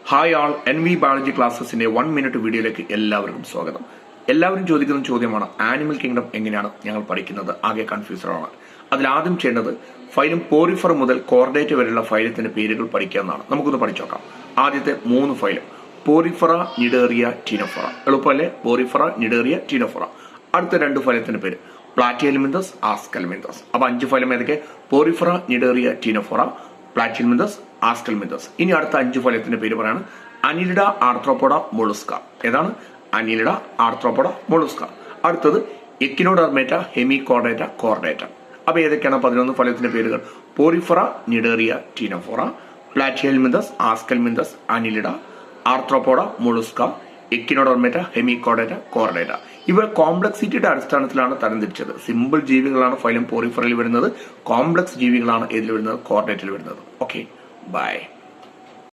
Hi all NV biology ക്ലാസ്സസിന്റെ 1 minute വീഡിയോയിലേക്ക് എല്ലാവർക്കും സ്വാഗതം. എല്ലാവരും ചോദിക്കുന്ന ചോദ്യമാണ്, ആനിമൽ കിങ്ഡം എങ്ങനെയാണ് ഞങ്ങൾ പഠിക്കുന്നത്? ആകെ കൺഫ്യൂസ്ഡ് ആണ്. അതിലാദ്യം ചെയ്യേണ്ടത് ഫൈലം പോറിഫർ മുതൽ കോർഡേറ്റ് വരെയുള്ള ഫൈലത്തിന്റെ പേരുകൾ പഠിക്കുക എന്നാണ്. നമുക്കൊന്ന് പഠിച്ചു നോക്കാം. ആദ്യത്തെ 3 ഫൈലം പോറിഫറ, നിഡേറിയ, ടീനോഫറ. എളുപ്പമല്ലേ? Porifera, cnidaria, ctenophora. അടുത്ത 2 ഫൈലത്തിന്റെ പേര് പ്ലാറ്റിഹെൽമിന്തസ്, ആസ്കെൽമിന്തസ്. അപ്പൊ 5 ഫൈലം ഏതൊക്കെ? Porifera, cnidaria, ctenophora, platyhelminthes, aschelminthes. ഇനി അടുത്ത 5 ഫലത്തിന്റെ പേര് പറയാണ് അനിലിഡ, ആർത്രോപോഡ, മൊളുസ്ക. ഏതാണ്? അനിലിഡ, ആർത്രോപോഡ, മൊളുസ്ക. അടുത്തത് എക്കിനോഡർമേറ്റ, ഹെമികോർഡേറ്റ, കോർഡേറ്റ. അപ്പൊ ഏതൊക്കെയാണ് 11 ഫലത്തിന്റെ പേരുകൾ? Porifera, cnidaria, ctenophora, platyhelminthes, aschelminthes, annelida, arthropoda, mollusca, echinodermata, hemichordata, chordata. ഇവ കോംപ്ലക്സിറ്റിയുടെ അടിസ്ഥാനത്തിലാണ് തരംതിരിച്ചത്. സിമ്പിൾ ജീവികളാണ് ഫൈലം പോറിഫറയിൽ വരുന്നത്. കോംപ്ലക്സ് ജീവികളാണ് ഇതിൽ വരുന്നത്? കോർഡേറ്റിൽ വരുന്നത്. Okay, by.